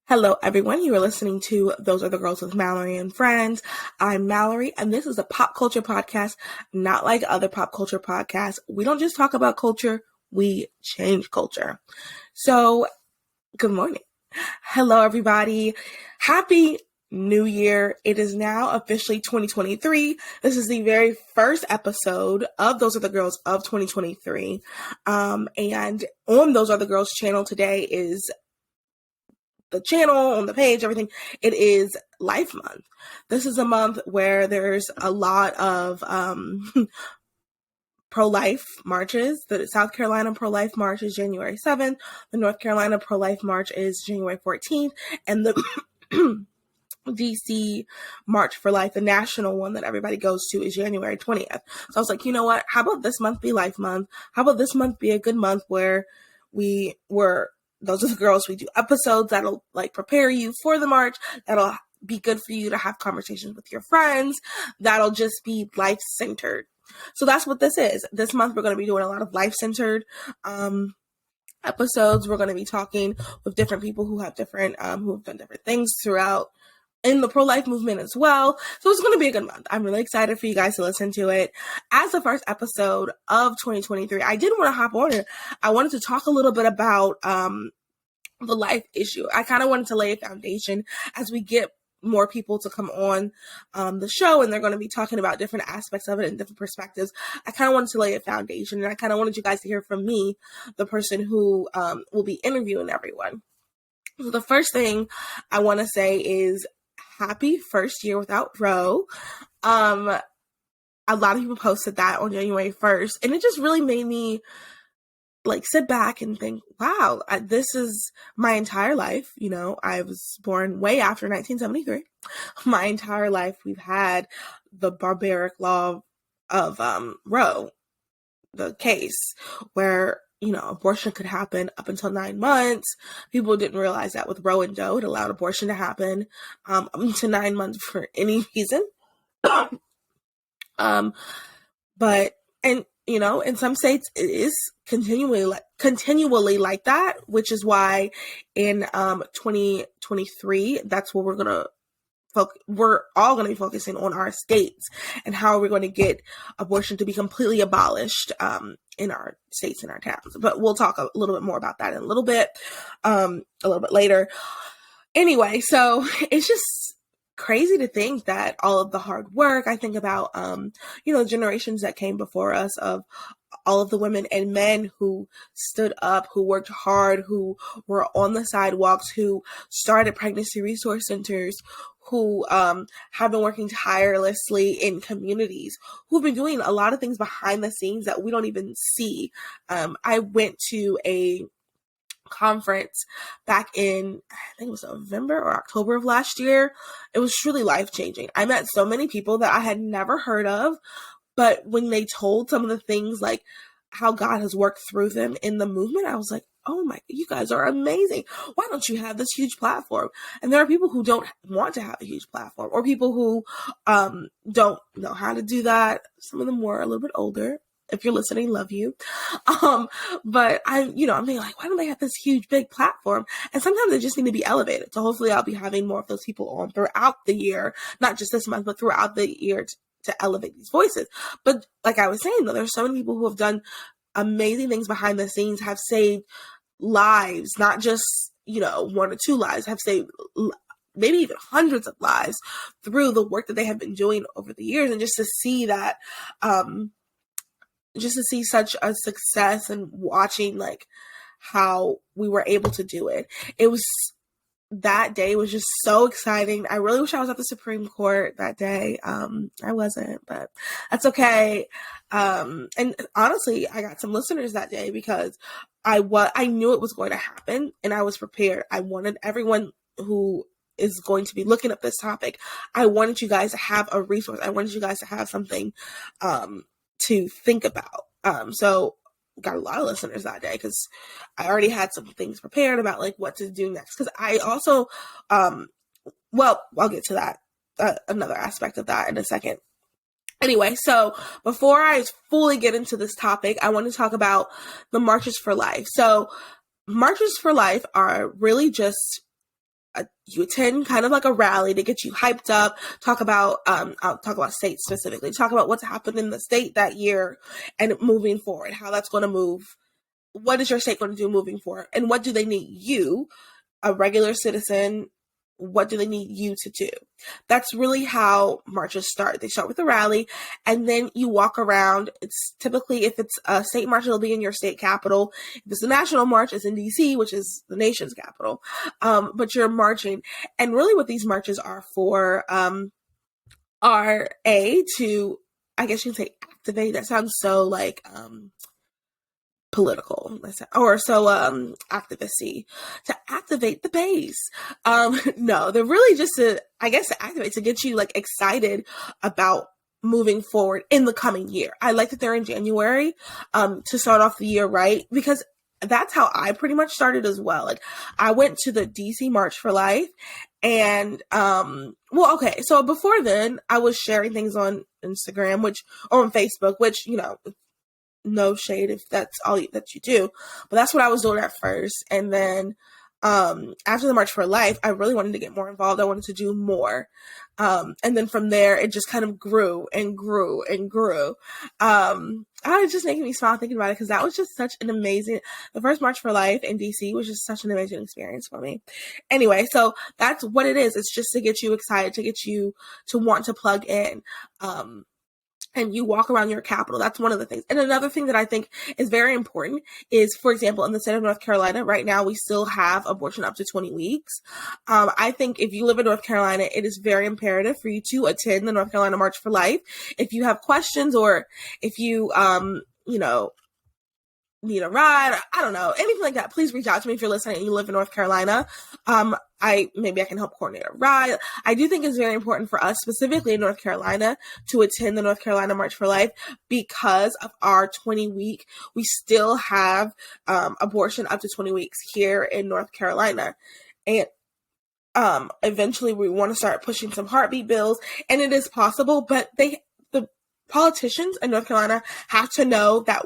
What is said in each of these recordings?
Hello, everyone. You are listening to Those Are the Girls with Mallory and Friends. I'm Mallory, and this is a pop culture podcast, not like other pop culture podcasts. We don't just talk about culture, we change culture. So, good morning. Hello, everybody. Happy New Year. It is now officially 2023. This is the very first episode of Those Are the Girls of 2023. And on Those Are the Girls channel today is the channel, on the page, everything. It is Life Month. This is a month where there's a lot of pro-life marches. The South Carolina pro-life march is January 7th. The North Carolina pro-life march is January 14th. And the DC March for Life, the national one that everybody goes to, is January 20th. So I was like, you know what? How about this month be Life Month? How about this month be a good month where those are the girls, we do episodes that'll prepare you for the march, that'll be good for you to have conversations with your friends, that'll just be life-centered. So that's what this is. This month we're going to be doing a lot of life-centered episodes. We're going to be talking with different people who have different, who have done different things throughout in the pro-life movement as well. So it's going to be a good month. I'm really excited for you guys to listen to it. As the first episode of 2023, I did want to hop on it. I wanted to talk a little bit about the life issue. I kind of wanted to lay a foundation as we get more people to come on the show, and they're going to be talking about different aspects of it and different perspectives. I kind of wanted to lay a foundation, and I kind of wanted you guys to hear from me, the person who will be interviewing everyone. So the first thing I want to say is happy first year without Ro. A lot of people posted that on January 1st, and it just really made me sit back and think, wow, this is my entire life. You know, I was born way after 1973. My entire life we've had the barbaric law of Roe, the case where, abortion could happen up until 9 months. People didn't realize that with Roe and Doe, it allowed abortion to happen up to 9 months for any reason. In some states it is continually like that, which is why in 2023, that's what we're all going to be focusing on our states and how we're going to get abortion to be completely abolished in our states and our towns. But we'll talk a little bit more about that in a little bit later. Anyway, so it's just crazy to think that all of the hard work, I think about, generations that came before us, of all of the women and men who stood up, who worked hard, who were on the sidewalks, who started pregnancy resource centers, who have been working tirelessly in communities, who've been doing a lot of things behind the scenes that we don't even see. I went to a conference back in, I think it was November or October of last year. It was truly life-changing. I met so many people that I had never heard of, but when they told some of the things, like how God has worked through them in the movement, I was like, oh my, you guys are amazing. Why don't you have this huge platform? And there are people who don't want to have a huge platform, or people who don't know how to do that. Some of them were a little bit older. If you're listening, love you. But I'm being like, why don't they have this huge, big platform? And sometimes they just need to be elevated. So hopefully I'll be having more of those people on throughout the year, not just this month, but throughout the year to elevate these voices. But like I was saying, though, there's so many people who have done amazing things behind the scenes, have saved lives, not just, 1 or 2 lives, have saved maybe even hundreds of lives through the work that they have been doing over the years. And just to see that, just to see such a success and watching how we were able to do it. That day was just so exciting. I really wish I was at the Supreme Court that day. I wasn't, but that's okay. And honestly, I got some listeners that day because I knew it was going to happen, and I was prepared. I wanted everyone who is going to be looking up this topic, I wanted you guys to have a resource. I wanted you guys to have something to think about. So got a lot of listeners that day because I already had some things prepared about what to do next. Because I also, I'll get to that, another aspect of that in a second. Anyway, so before I fully get into this topic, I want to talk about the Marches for Life. So Marches for Life are really just you attend kind of like a rally to get you hyped up, talk about, I'll talk about states specifically, talk about what's happened in the state that year and moving forward, how that's going to move. What is your state going to do moving forward? And what do they need you, a regular citizen, what do they need you to do? That's really how marches start. They start with a rally, and then you walk around. It's typically, if it's a state march, it'll be in your state capital. If it's a national march, it's in DC, which is the nation's capital. But you're marching. And really what these marches are for are to, I guess you can say, activate. That sounds so like political or so activisty, to activate the base. No, they're really just to activate, to get you like excited about moving forward in the coming year. I like that they're in January to start off the year right, because that's how I pretty much started as well. Like, I went to the DC March for Life, and so before then I was sharing things on Instagram, or on Facebook, which, you know, no shade if that's all that you do, but that's what I was doing at first. And then after the March for Life, I really wanted to get more involved. I wanted to do more, and then from there it just kind of grew and grew and grew. It's just making me smile thinking about it, because that was just such an amazing, the first March for Life in DC was just such an amazing experience for me. Anyway, so that's what it is. It's just to get you excited, to get you to want to plug in. And you walk around your capital. That's one of the things. And another thing that I think is very important is, for example, in the state of North Carolina, right now, we still have abortion up to 20 weeks. I think if you live in North Carolina, it is very imperative for you to attend the North Carolina March for Life. If you have questions, or if you, need a ride, I don't know, anything like that, please reach out to me if you're listening and you live in North Carolina. Maybe I can help coordinate a ride. I do think it's very important for us, specifically in North Carolina, to attend the North Carolina March for Life, because of our 20-week. We still have abortion up to 20 weeks here in North Carolina. And eventually we want to start pushing some heartbeat bills, and it is possible, but the politicians in North Carolina have to know that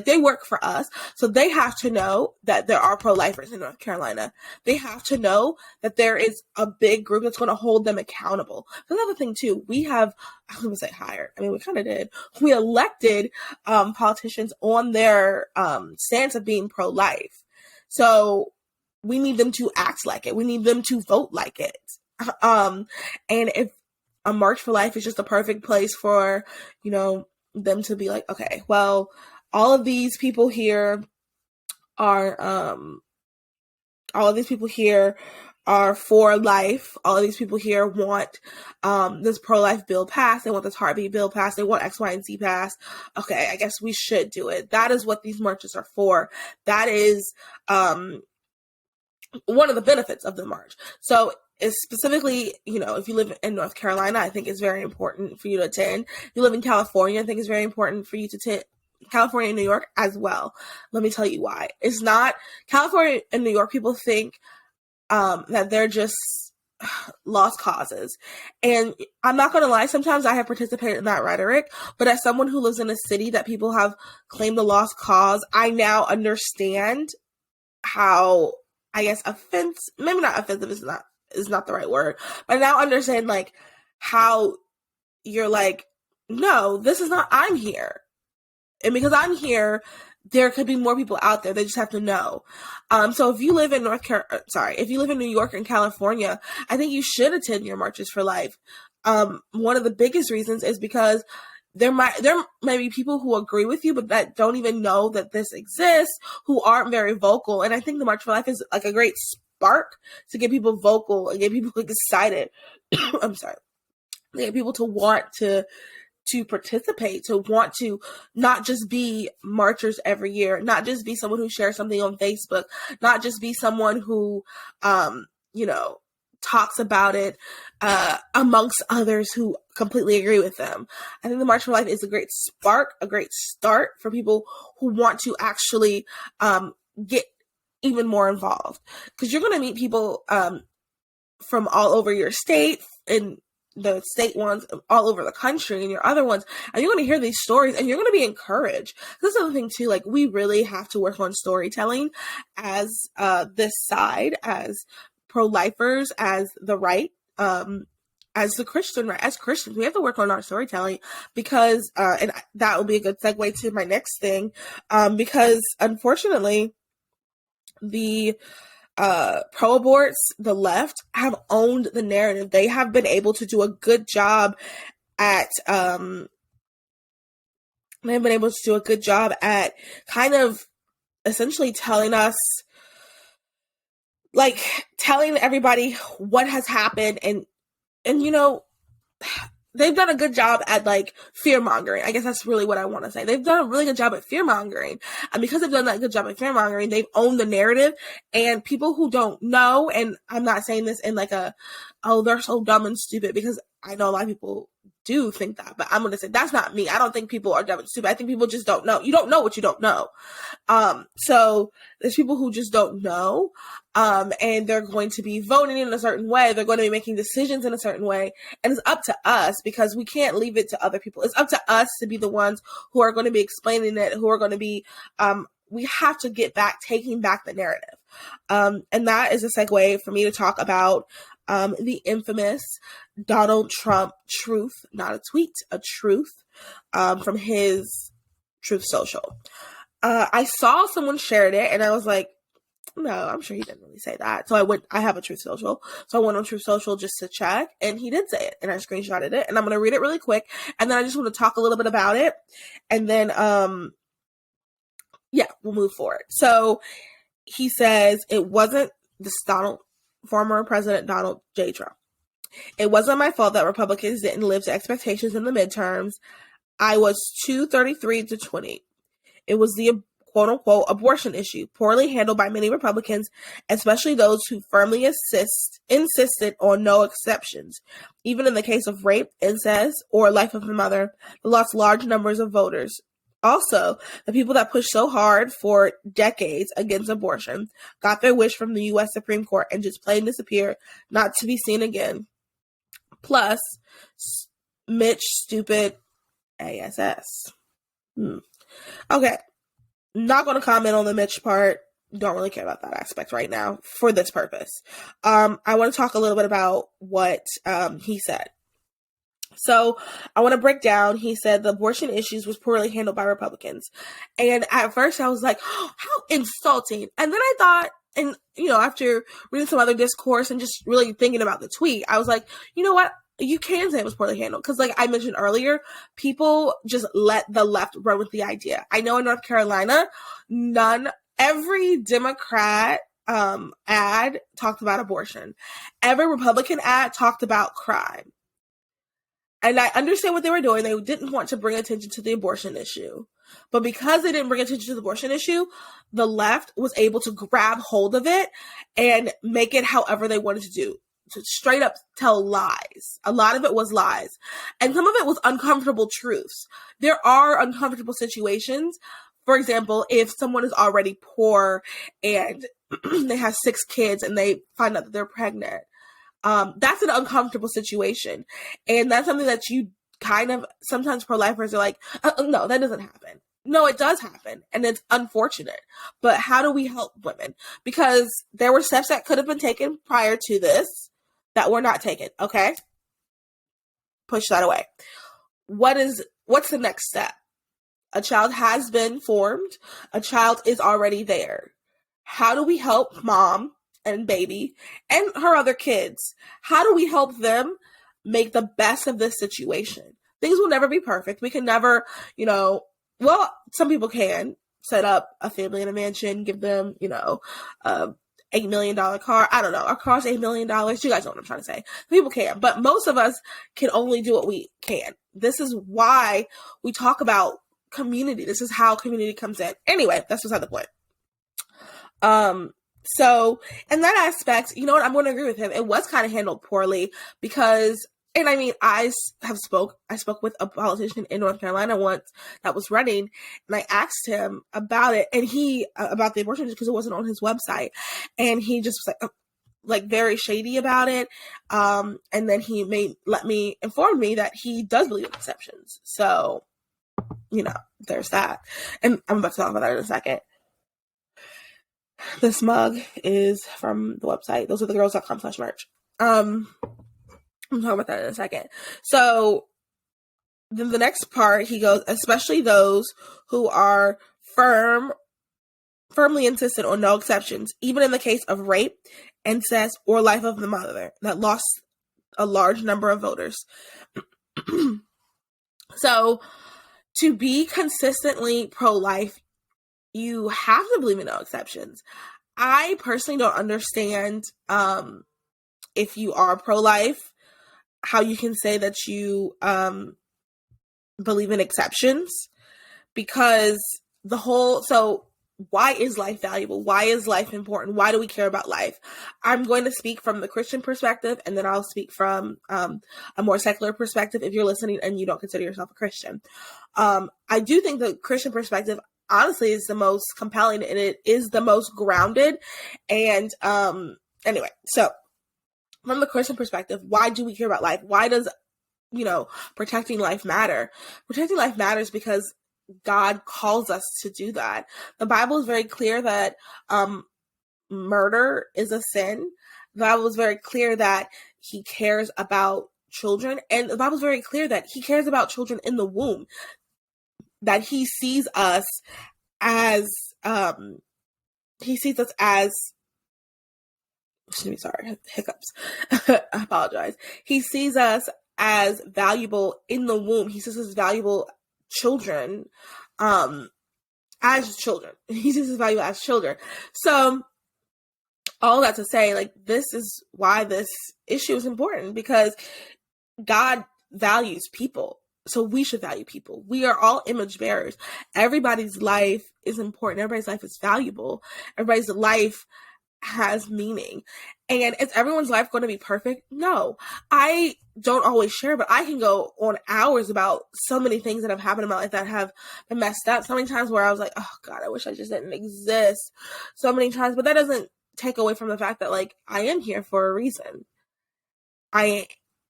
they work for us. So they have to know that there are pro-lifers in North Carolina. They have to know that there is a big group that's going to hold them accountable. Another thing too, we have, I was going to say hired, I mean, we kind of did. We elected politicians on their stance of being pro-life. So we need them to act like it. We need them to vote like it. And if a March for Life is just a perfect place for, you know, them to be like, okay, well, all of these people here are for life. All of these people here want this pro-life bill passed. They want this heartbeat bill passed. They want X, Y, and Z passed. Okay, I guess we should do it. That is what these marches are for. That is one of the benefits of the march. So is specifically, you know, if you live in North Carolina, I think it's very important for you to attend. If you live in California, I think it's very important for you to attend. California and New York as well. Let me tell you why. It's not California and New York. People think that they're just lost causes. And I'm not going to lie. Sometimes I have participated in that rhetoric, but as someone who lives in a city that people have claimed a lost cause, I now understand how, I guess, maybe not offensive is not the right word, but I now understand like how you're like, no, this is not, I'm here. And because I'm here, there could be more people out there. They just have to know. So if you live in if you live in New York and California, I think you should attend your Marches for Life. One of the biggest reasons is because there may be people who agree with you, but that don't even know that this exists, who aren't very vocal. And I think the March for Life is like a great spark to get people vocal and get people excited. I'm sorry. Get people to want to participate, to want to not just be marchers every year, not just be someone who shares something on Facebook, not just be someone who, talks about it amongst others who completely agree with them. I think the March for Life is a great spark, a great start for people who want to actually get even more involved, because you're going to meet people from all over your state and the state ones all over the country and your other ones, and you're going to hear these stories and you're going to be encouraged. This is the thing too, like we really have to work on storytelling as this side, as pro-lifers as the right, as the Christian, right? As Christians, we have to work on our storytelling because, and that will be a good segue to my next thing, because unfortunately, the pro-aborts, the left, have owned the narrative. They have been able to do a good job at, they've been able to do a good job at kind of essentially telling us, like, telling everybody what has happened, and you know, they've done a good job at, like, fear mongering. I guess that's really what I want to say. They've done a really good job at fear mongering. And because they've done that good job at fear mongering, they've owned the narrative. And people who don't know, and I'm not saying this in like a, oh, they're so dumb and stupid, because I know a lot of people do think that, but I'm going to say that's not me. I don't think people are dumb and stupid. I think people just don't know. You don't know what you don't know. So there's people who just don't know, and they're going to be voting in a certain way. They're going to be making decisions in a certain way. And it's up to us, because we can't leave it to other people. It's up to us to be the ones who are going to be explaining it, who are going to be, we have to get back, taking back the narrative. And that is a segue for me to talk about the infamous Donald Trump truth, not a tweet, a truth, from his Truth Social. I saw someone shared it, and I was like, no, I'm sure he didn't really say that. So I have a Truth Social. So I went on Truth Social just to check, and he did say it, and I screenshotted it, and I'm going to read it really quick. And then I just want to talk a little bit about it. And then, yeah, we'll move forward. So he says it wasn't former President Donald J. Trump. It wasn't my fault that Republicans didn't live to expectations in the midterms. I was 233 to 20. It was the quote-unquote abortion issue, poorly handled by many Republicans, especially those who firmly insisted on no exceptions. Even in the case of rape, incest, or life of the mother, they lost large numbers of voters. Also, the people that pushed so hard for decades against abortion got their wish from the U.S. Supreme Court and just plain disappeared, not to be seen again. Plus, Mitch stupid ASS. Okay. Not going to comment on the Mitch part. Don't really care about that aspect right now for this purpose. I want to talk a little bit about what he said. So I want to break down, he said the abortion issues was poorly handled by Republicans. And at first I was like, oh, how insulting. And then I thought, and, after reading some other discourse and just really thinking about the tweet, I was like, you know what? You can say it was poorly handled. Because like I mentioned earlier, people just let the left run with the idea. I know in North Carolina, every Democrat ad talked about abortion. Every Republican ad talked about crime. And I understand what they were doing. They didn't want to bring attention to the abortion issue. But because they didn't bring attention to the abortion issue, the left was able to grab hold of it and make it however they wanted to do. To straight up tell lies. A lot of it was lies. And some of it was uncomfortable truths. There are uncomfortable situations. For example, if someone is already poor and they have 6 kids and they find out that they're pregnant, that's an uncomfortable situation. And that's something that you kind of, sometimes pro-lifers are like, no, that doesn't happen. No, it does happen. And it's unfortunate. But how do we help women? Because there were steps that could have been taken prior to this that were not taken. Okay. Push that away. What's the next step? A child has been formed. A child is already there. How do we help mom and baby and her other kids? How do we help them make the best of this situation? Things will never be perfect. We can never, well, some people can set up a family in a mansion, give them, a $8 million car. I don't know. Our car's $8 million. You guys know what I'm trying to say. People can, but most of us can only do what we can. This is why we talk about community. This is how community comes in. Anyway, that's beside the point. So in that aspect, you know what? I'm going to agree with him. It was kind of handled poorly because, and I mean, I spoke with a politician in North Carolina once that was running, and I asked him about it, and about the abortion because it wasn't on his website, and he just was like very shady about it. And then he informed me that he does believe in exceptions. So, there's that. And I'm about to talk about that in a second. This mug is from the website. Those are the girls.com/merch. I'm talking about that in a second. So then the next part, he goes, especially those who are firmly insistent on no exceptions, even in the case of rape, incest, or life of the mother that lost a large number of voters. So to be consistently pro-life, you have to believe in no exceptions. I personally don't understand if you are pro-life, how you can say that you believe in exceptions, because why is life valuable? Why is life important? Why do we care about life? I'm going to speak from the Christian perspective, and then I'll speak from a more secular perspective if you're listening and you don't consider yourself a Christian. I do think the Christian perspective, honestly, is the most compelling, and it is the most grounded. And anyway, so from the Christian perspective, why do we care about life? Why does, protecting life matter? Protecting life matters because God calls us to do that. The Bible is very clear that murder is a sin. The Bible is very clear that he cares about children. And the Bible is very clear that he cares about children in the womb. That he sees us as, hiccups. I apologize. He sees us as valuable in the womb. He sees us as valuable children, as children. He sees us valuable as children. So all that to say, like, this is why this issue is important, because God values people. So we should value people. We are all image bearers. Everybody's life is important. Everybody's life is valuable. Everybody's life has meaning. And is everyone's life going to be perfect? No. I don't always share, but I can go on hours about so many things that have happened in my life that have been messed up. So many times where I was like, oh God, I wish I just didn't exist. So many times, but that doesn't take away from the fact that, like, I am here for a reason.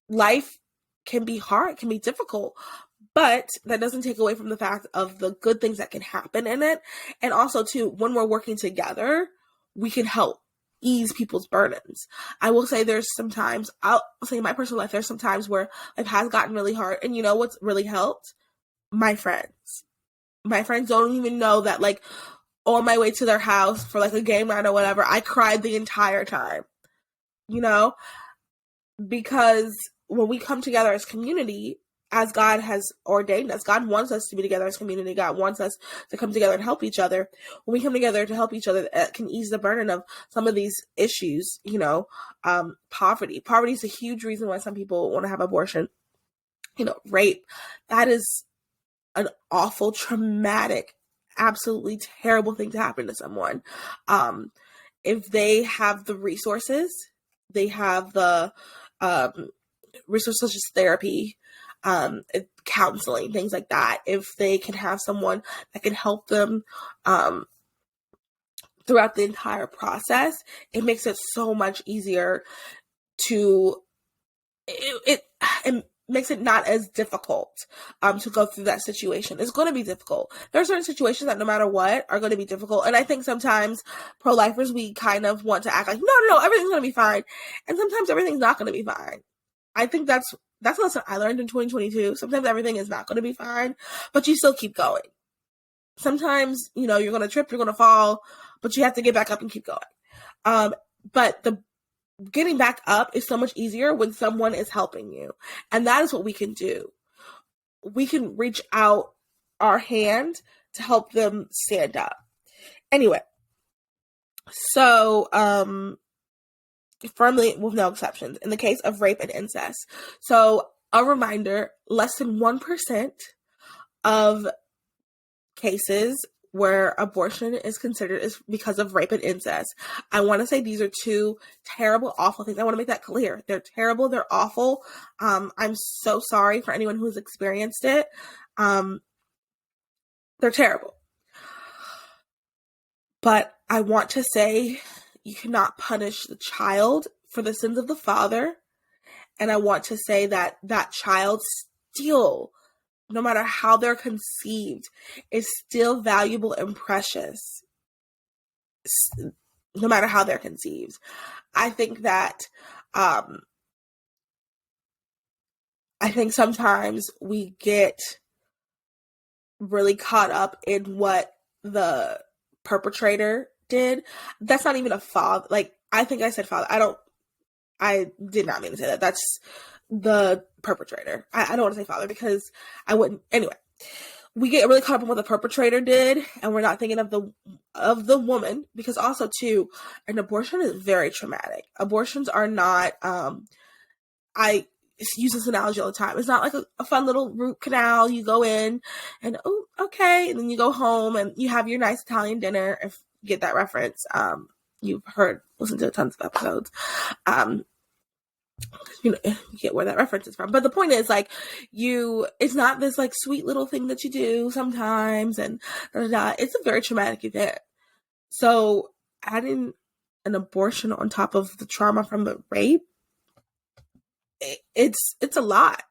Life can be hard, can be difficult, but that doesn't take away from the fact of the good things that can happen in it. And also, too, when we're working together, we can help ease people's burdens. I will say I'll say in my personal life, there's some times where life has gotten really hard. And you know what's really helped? My friends. My friends don't even know that, like, on my way to their house for, like, a game night or whatever, I cried the entire time. Because when we come together as community, as God has ordained us, God wants us to be together as community. God wants us to come together and help each other. When we come together to help each other, it can ease the burden of some of these issues, poverty. Poverty is a huge reason why some people want to have abortion. Rape. That is an awful, traumatic, absolutely terrible thing to happen to someone. If they have the resources, they have the resources such as therapy, counseling, things like that. If they can have someone that can help them throughout the entire process, it makes it so much easier it makes it not as difficult to go through that situation. It's going to be difficult. There are certain situations that no matter what are going to be difficult. And I think sometimes pro-lifers, we kind of want to act like, no, everything's going to be fine. And sometimes everything's not going to be fine. I think that's a lesson I learned in 2022. Sometimes everything is not going to be fine, but you still keep going. Sometimes, you're going to trip, you're going to fall, but you have to get back up and keep going. But the getting back up is so much easier when someone is helping you. And that is what we can do. We can reach out our hand to help them stand up. Anyway, so, firmly with no exceptions in the case of rape and incest. So a reminder, less than 1% of cases where abortion is considered is because of rape and incest. I want to say these are two terrible, awful things. I want to make that clear. They're terrible. They're awful. I'm so sorry for anyone who's experienced it. They're terrible. But I want to say you cannot punish the child for the sins of the father. And I want to say that that child still, no matter how they're conceived, is still valuable and precious. no matter how they're conceived. I think that, I think sometimes we get really caught up in what the perpetrator did. That's not even a father. Like, I think I said father. I did not mean to say that. That's the perpetrator. I don't want to say father because I wouldn't. Anyway, we get really caught up in what the perpetrator did, and we're not thinking of the woman, because also too, an abortion is very traumatic. Abortions are not. I use this analogy all the time. It's not like a fun little root canal. You go in and, oh, okay, and then you go home and you have your nice Italian dinner. If you get that reference, you've listened to tons of episodes. You get where that reference is from. But the point is, like, it's not this like sweet little thing that you do sometimes, and it's a very traumatic event. So adding an abortion on top of the trauma from the rape, it's a lot.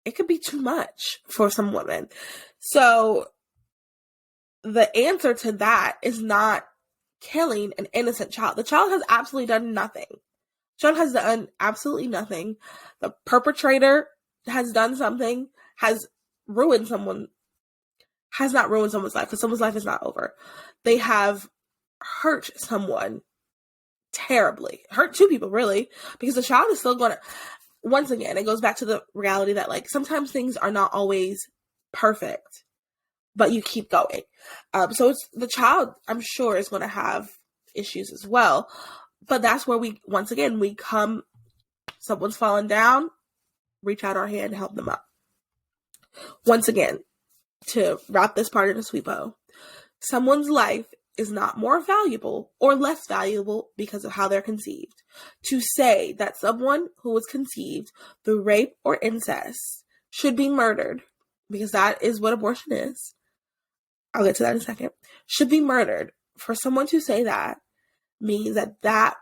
It could be too much for some women. So the answer to that is not killing an innocent child. The child has absolutely done nothing. Child has done absolutely nothing. The perpetrator has done something, has not ruined someone's life, because someone's life is not over. They have hurt someone terribly. Hurt two people, really, because the child is still going to, once again, it goes back to the reality that, like, sometimes things are not always perfect, but you keep going. So it's the child, I'm sure, is going to have issues as well. But that's where once again, someone's fallen down, reach out our hand to help them up. Once again, to wrap this part in a sweet bow, someone's life is not more valuable or less valuable because of how they're conceived. To say that someone who was conceived through rape or incest should be murdered, because that is what abortion is, I'll get to that in a second, should be murdered, for someone to say that means that that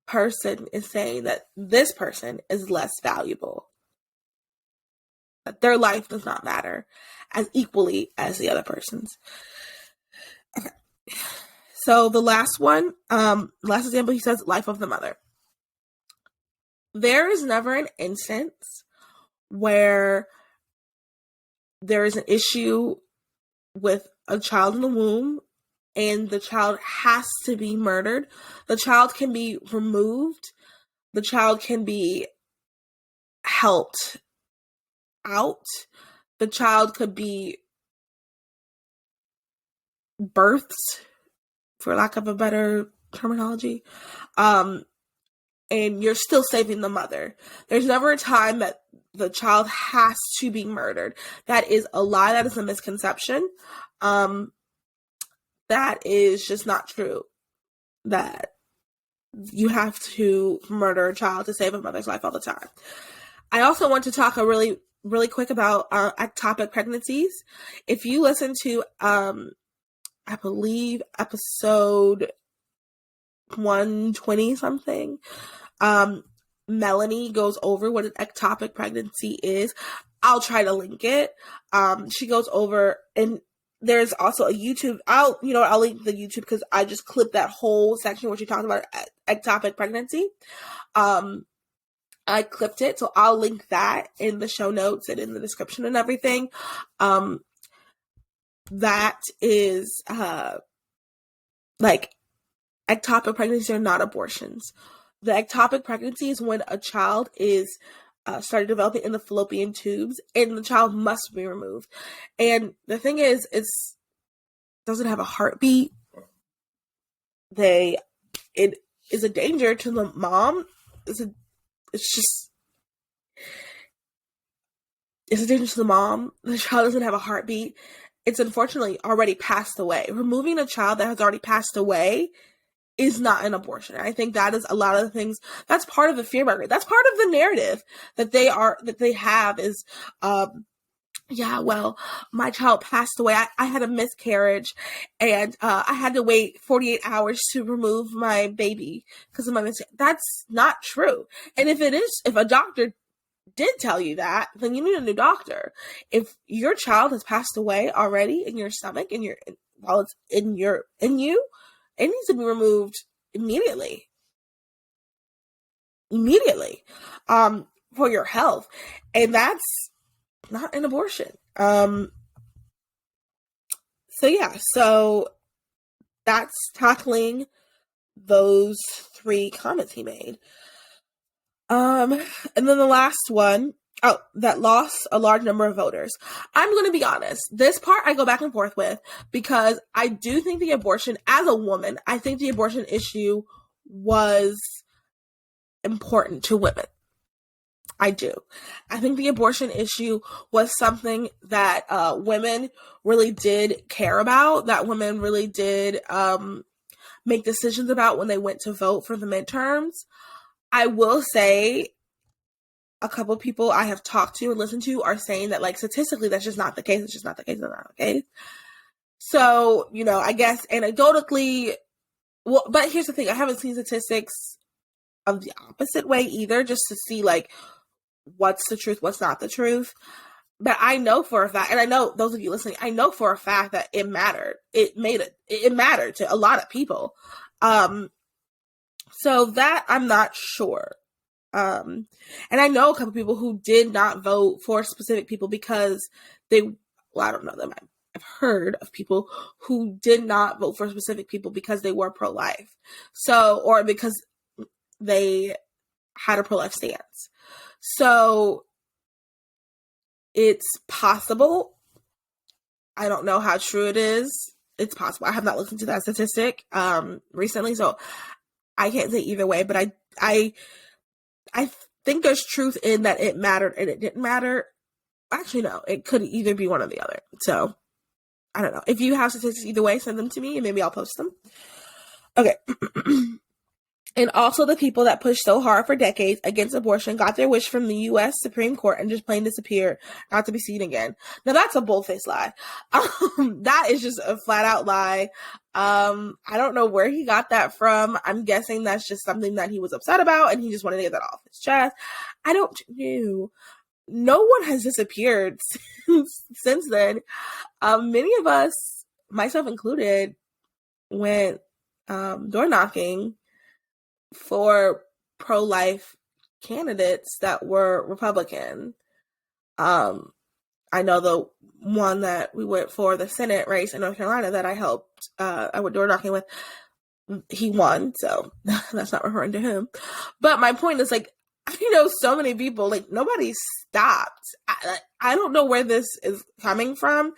person is saying that this person is less valuable, that their life does not matter as equally as the other person's. Okay. So the last one, last example, he says, life of the mother. There is never an instance where there is an issue with a child in the womb and the child has to be murdered. The child can be removed. The child can be helped out. The child could be birthed, for lack of a better terminology. And you're still saving the mother. There's never a time that the child has to be murdered. That is a lie. That is a misconception. That is just not true. That you have to murder a child to save a mother's life all the time. I also want to talk really quick about ectopic pregnancies. If you listen to, I believe, episode 120 something, Melanie goes over what an ectopic pregnancy is. I'll try to link it. She goes over, and there's also a YouTube. I'll link the YouTube because I just clipped that whole section where she talks about ectopic pregnancy. I clipped it, so I'll link that in the show notes and in the description and everything. That is like, ectopic pregnancies are not abortions. The ectopic pregnancy is when a child is started developing in the fallopian tubes, and the child must be removed. And the thing is, it doesn't have a heartbeat. It is a danger to the mom. It's a danger to the mom. The child doesn't have a heartbeat. It's unfortunately already passed away. Removing a child that has already passed away is not an abortion. I think that is a lot of the things. That's part of the fear mongering. That's part of the narrative that they have is, well, my child passed away. I had a miscarriage, and I had to wait 48 hours to remove my baby because of my miscarriage. That's not true. And if a doctor did tell you that, then you need a new doctor. If your child has passed away already in your stomach, while it's in you, it needs to be removed immediately. For your health. And that's not an abortion. So that's tackling those 3 comments he made. And then the last one, that lost a large number of voters. I'm going to be honest. This part I go back and forth with, because I do think the abortion, as a woman, I think the abortion issue was important to women. I do. I think the abortion issue was something that women really did care about, that women really did make decisions about when they went to vote for the midterms. I will say a couple people I have talked to and listened to are saying that, like, statistically, that's just not the case. It's just not the case. It's not the case. So, I guess anecdotally, well, but here's the thing. I haven't seen statistics of the opposite way either, just to see, like, what's the truth, what's not the truth. But I know for a fact, and I know those of you listening, I know for a fact that it mattered. It mattered to a lot of people. So that I'm not sure. And I know a couple people who did not vote for specific people because I don't know them. I've heard of people who did not vote for specific people because they were pro-life. Or because they had a pro-life stance. So it's possible. I don't know how true it is. It's possible. I have not listened to that statistic recently, so I can't say either way. But I think there's truth in that it mattered and it didn't matter. Actually, no. It could either be one or the other. So I don't know. If you have statistics either way, send them to me and maybe I'll post them. Okay. And also the people that pushed so hard for decades against abortion got their wish from the U.S. Supreme Court and just plain disappeared, not to be seen again. Now that's a bold-faced lie. That is just a flat-out lie. I don't know where he got that from. I'm guessing that's just something that he was upset about and he just wanted to get that off his chest. I don't know. No one has disappeared since then. Many of us, myself included, went door knocking for pro-life candidates that were Republican. I know the one that we went for the Senate race in North Carolina that I went door knocking with, he won, so that's not referring to him. But my point is, like, I know so many people, like, nobody stopped. I don't know where this is coming from.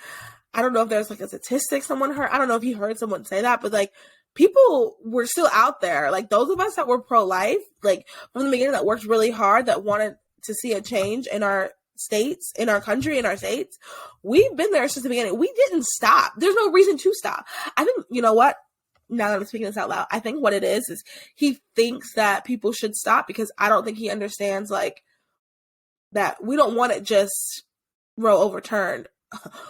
I don't know if there's, like, a statistic someone heard. I don't know if you heard someone say that, but, like, people were still out there. Like, those of us that were pro-life, like, from the beginning, that worked really hard, that wanted to see a change in our states, in our country, in our states, we've been there since the beginning. We didn't stop. There's no reason to stop. I think, you know what? Now that I'm speaking this out loud, I think what it is he thinks that people should stop because I don't think he understands, like, that we don't want it just Roe overturned.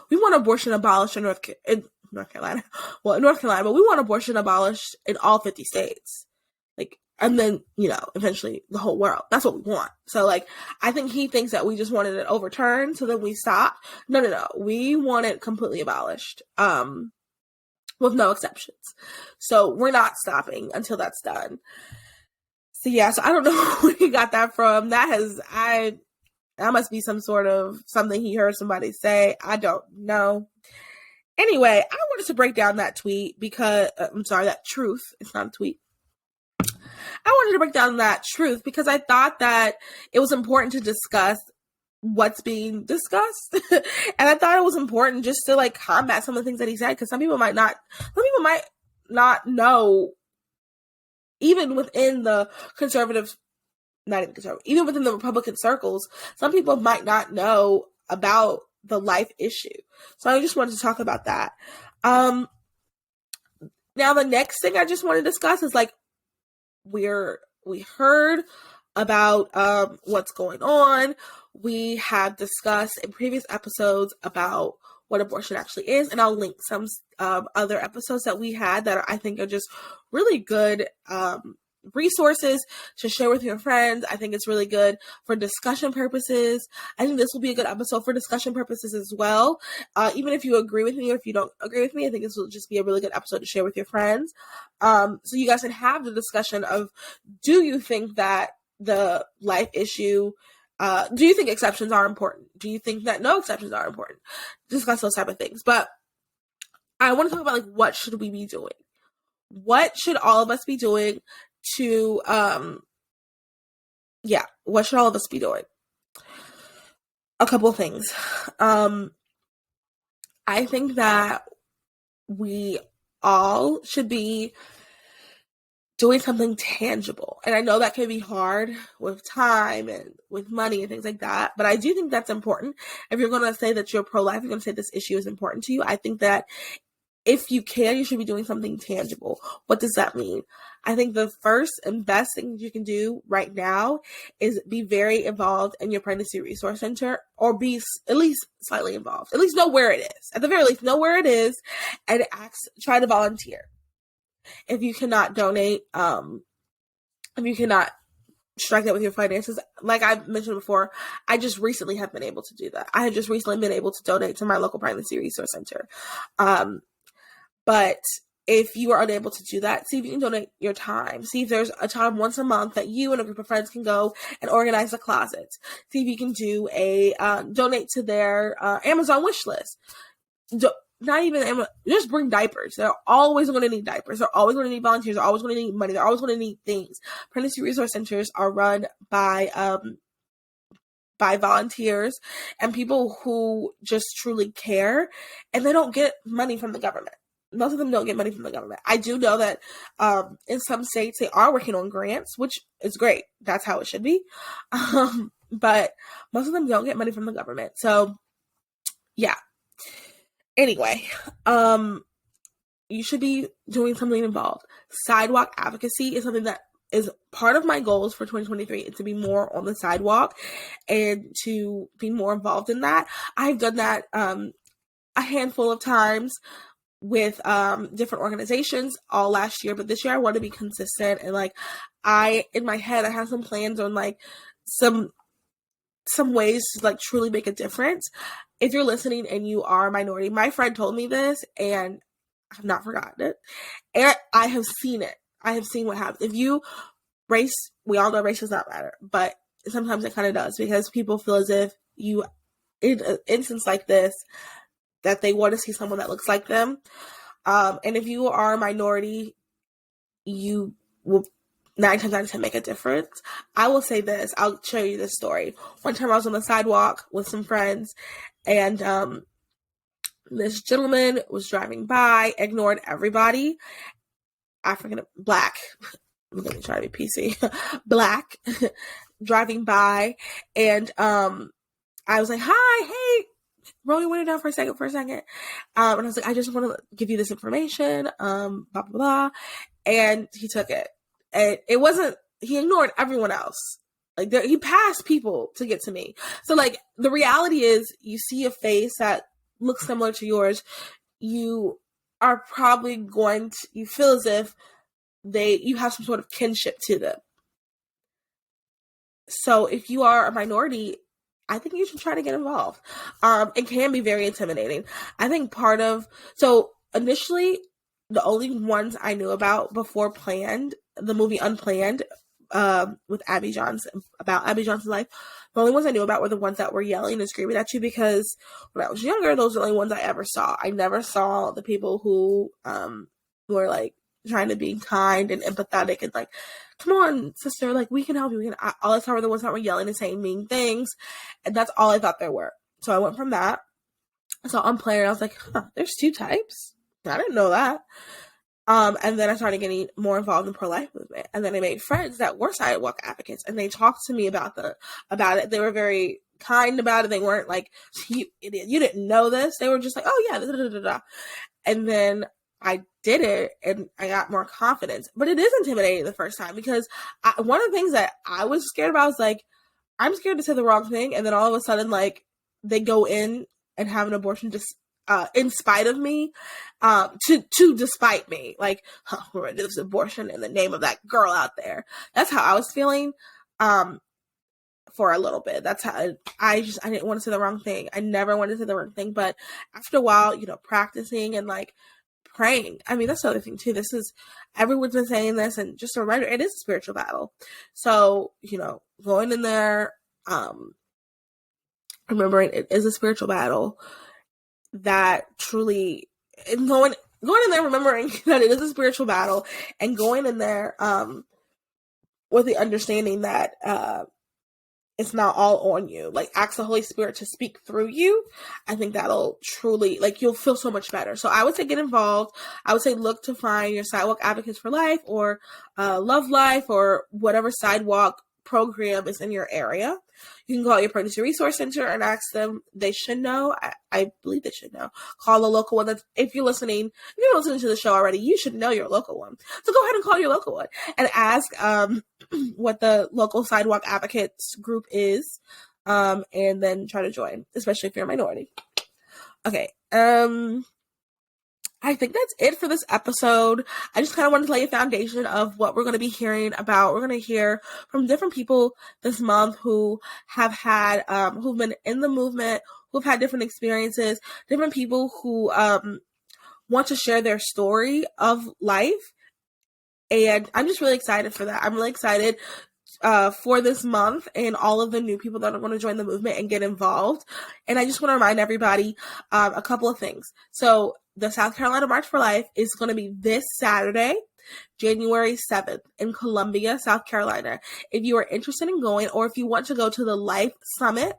We want abortion abolished in North Carolina. Well, in North Carolina, but we want abortion abolished in all 50 states. Like, and then, eventually the whole world. That's what we want. So, like, I think he thinks that we just wanted it overturned, so then we stop. No. We want it completely abolished. With no exceptions. So we're not stopping until that's done. So yeah, so I don't know where he got that from. That must be some sort of something he heard somebody say. I don't know. Anyway, I wanted to break down that tweet because, that truth. It's not a tweet. I wanted to break down that truth because I thought that it was important to discuss what's being discussed. And I thought it was important just to, like, combat some of the things that he said, because some people might not know, even within the even within the Republican circles, some people might not know about the life issue. So I just wanted to talk about that. Now the next thing I just want to discuss is, like, we heard about what's going on. We have discussed in previous episodes about what abortion actually is, and I'll link some other episodes that we had that I think are just really good resources to share with your friends. I think it's really good for discussion purposes. I think this will be a good episode for discussion purposes as well. Even if you agree with me or if you don't agree with me, I think this will just be a really good episode to share with your friends. So you guys can have the discussion of, do you think that the life issue, do you think exceptions are important? Do you think that no exceptions are important? Discuss those type of things. But I want to talk about, like, what should we be doing? What should all of us be doing to, what should all of us be doing? A couple of things. I think that we all should be doing something tangible. And I know that can be hard with time and with money and things like that, but I do think that's important. If you're going to say that you're pro-life, you're going to say this issue is important to you, I think that if you can, you should be doing something tangible. What does that mean? I think the first and best thing you can do right now is be very involved in your pregnancy resource center, or be at least slightly involved. At least know where it is. At the very least, know where it is and try to volunteer. If you cannot donate, if you cannot strike that with your finances, like I mentioned before, I just recently have been able to do that. I have just recently been able to donate to my local pregnancy resource center. But if you are unable to do that, see if you can donate your time. See if there's a time once a month that you and a group of friends can go and organize a closet. See if you can do donate to their Amazon wish list. Not even Amazon, just bring diapers. They're always going to need diapers. They're always going to need volunteers. They're always going to need money. They're always going to need things. Pregnancy resource centers are run by volunteers and people who just truly care, and they don't get money from the government. Most of them don't get money from the government. I do know that in some states they are working on grants, which is great. That's how it should be. But most of them don't get money from the government. So, yeah. Anyway, you should be doing something involved. Sidewalk advocacy is something that is part of my goals for 2023, is to be more on the sidewalk and to be more involved in that. I've done that a handful of times with different organizations all last year, but this year I want to be consistent, and like in my head I have some plans on like some ways to like truly make a difference. If you're listening and you are a minority, my friend told me this and I've not forgotten it, and I have seen it. I have seen what happens if you race. We all know race does not matter, but sometimes it kind of does, because people feel as if you, in an instance like this, that they want to see someone that looks like them. And if you are a minority, you will 9 times out of 10 make a difference. I will say this. I'll show you this story. One time I was on the sidewalk with some friends, and this gentleman was driving by, ignored everybody. Black. I'm going to try to be PC. Black. Driving by. And I was like, hi, hey. Roll your window down for a second. And I was like, I just want to give you this information, blah, blah, blah. And he took it. And it wasn't, he ignored everyone else. Like, he passed people to get to me. So, like, the reality is, you see a face that looks similar to yours, you are probably you feel as if you have some sort of kinship to them. So, if you are a minority, I think you should try to get involved. It can be very intimidating. I think initially, the only ones I knew about before the movie Unplanned, with Abby Johnson, about Abby Johnson's life, the only ones I knew about were the ones that were yelling and screaming at you, because when I was younger, those are the only ones I ever saw. I never saw the people who were like trying to be kind and empathetic and like, come on, sister, like, we can help you. All I saw were the ones that were yelling and saying mean things, and that's all I thought there were. So I went from that. So Unplanned, and I was like, there's 2 types. I didn't know that. And then I started getting more involved in the pro-life movement, and then I made friends that were sidewalk advocates, and they talked to me about it. They were very kind about it. They weren't like, you idiot, you didn't know this. They were just like, oh yeah, da, da, da, da. And then I did it, and I got more confidence. But it is intimidating the first time, because one of the things that I was scared about was like, I'm scared to say the wrong thing, and then all of a sudden, like, they go in and have an abortion just in spite of me, to despite me. Like, we're gonna do this abortion in the name of that girl out there. That's how I was feeling for a little bit. That's how I didn't want to say the wrong thing. I never wanted to say the wrong thing. But after a while, practicing and like praying. I mean, that's the other thing too. Everyone's been saying this, and just a reminder, it is a spiritual battle. So, going in there, remembering it is a spiritual battle that truly, and going in there, remembering that it is a spiritual battle, and going in there, with the understanding that, it's not all on you. Like, ask the Holy Spirit to speak through you. I think that'll truly, like, you'll feel so much better. So I would say get involved. I would say look to find your Sidewalk Advocates for Life or Love Life or whatever sidewalk program is in your area. You can call your pregnancy resource center and ask them. They should know. I believe they should know. Call the local one. If you're listening to the show already, you should know your local one. So go ahead and call your local one and ask what the local sidewalk advocates group is, and then try to join, especially if you're a minority. Okay. I think that's it for this episode. I just kind of wanted to lay a foundation of what we're going to be hearing about. We're going to hear from different people this month who have had, who've been in the movement, who've had different experiences, different people who want to share their story of life. And I'm just really excited for that. I'm really excited for this month and all of the new people that are going to join the movement and get involved. And I just want to remind everybody a couple of things. So the South Carolina March for Life is going to be this Saturday, January 7th in Columbia, South Carolina. If you are interested in going, or if you want to go to the Life Summit,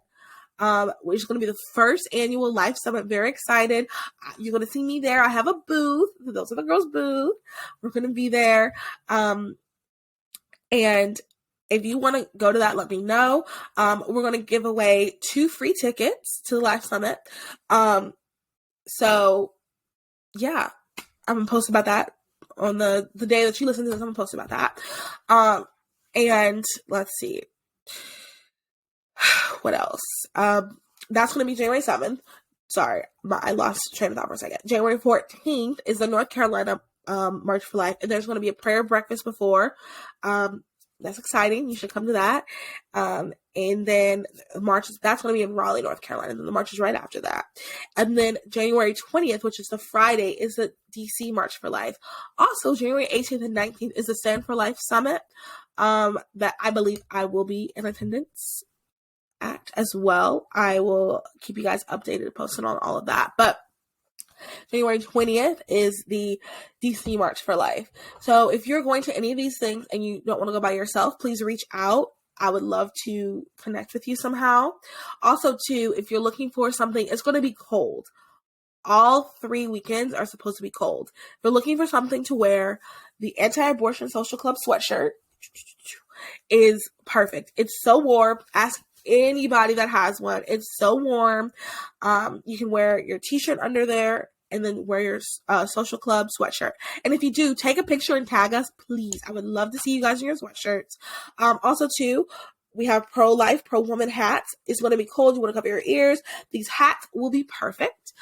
which is going to be the first annual Life Summit. Very excited. You're going to see me there. I have a booth. Those are the girls' booth. We're going to be there. And if you want to go to that, let me know. We're going to give away 2 free tickets to the Life Summit. So yeah, I'm going to post about that on the day that you listen to this. I'm going to post about that. And let's see. What else? That's going to be January 7th. Sorry, I lost train of thought for a second. January 14th is the North Carolina March for Life, and there's going to be a prayer breakfast before. That's exciting. You should come to that. And then March, that's going to be in Raleigh, North Carolina. And then the March is right after that. And then January 20th, which is the Friday, is the DC March for Life. Also, January 18th and 19th is the Stand for Life Summit that I believe I will be in attendance at as well. I will keep you guys updated, posting on all of that. But January 20th is the DC March for Life. So if you're going to any of these things and you don't want to go by yourself, please reach out. I would love to connect with you somehow. Also, too, if you're looking for something, it's going to be cold. All 3 weekends are supposed to be cold. If you're looking for something to wear, the Anti-Abortion Social Club sweatshirt is perfect. It's so warm. Ask anybody that has one. It's so warm. You can wear your t-shirt under there and then wear your social club sweatshirt. And if you do, take a picture and tag us, please. I would love to see you guys in your sweatshirts. Also, too, we have pro-life, pro-woman hats. It's going to be cold. You want to cover your ears. These hats will be perfect.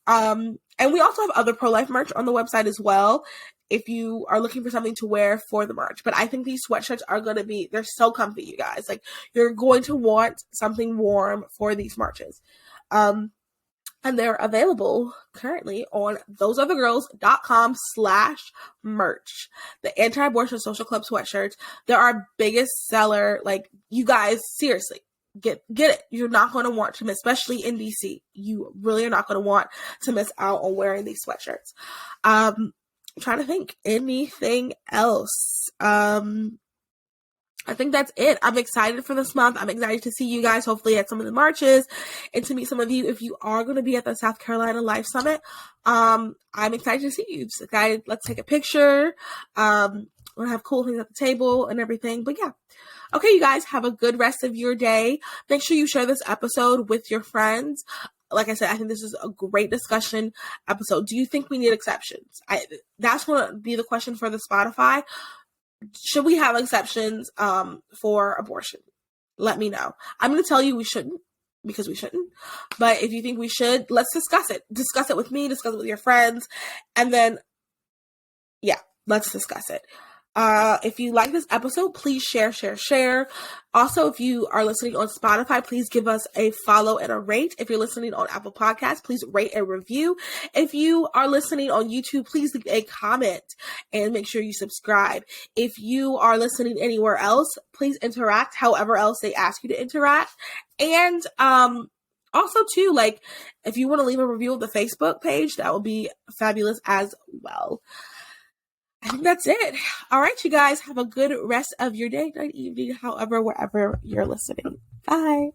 And we also have other pro-life merch on the website as well, if you are looking for something to wear for the march. But I think these sweatshirts are going to be, they're so comfy, you guys. Like, you're going to want something warm for these marches. And they're available currently on thoseothergirls.com/merch. The Anti-Abortion Social Club sweatshirts, they're our biggest seller. Like, you guys, seriously, get it. You're not going to want to miss, especially in DC. You really are not going to want to miss out on wearing these sweatshirts. I'm trying to think anything else. I think that's it. I'm excited for this month. I'm excited to see you guys hopefully at some of the marches and to meet some of you if you are going to be at the South Carolina Life Summit. I'm excited to see you. Just excited. Let's take a picture. We'll have cool things at the table and everything. But yeah. Okay, you guys, have a good rest of your day. Make sure you share this episode with your friends. Like I said, I think this is a great discussion episode. Do you think we need exceptions? That's going to be the question for the Spotify. Should we have exceptions for abortion? Let me know. I'm going to tell you we shouldn't. because we shouldn't. But if you think we should, let's discuss it. Discuss it with me, discuss it with your friends, and then, yeah, let's discuss it. If you like this episode, please share. Also, if you are listening on Spotify, please give us a follow and a rate. If you're listening on Apple Podcasts, please rate and review. If you are listening on YouTube, please leave a comment and make sure you subscribe. If you are listening anywhere else, please interact however else they ask you to interact. And also too, like, if you want to leave a review of the Facebook page, that would be fabulous as well. I think that's it. All right, you guys, have a good rest of your day, night, evening, however, wherever you're listening. Bye.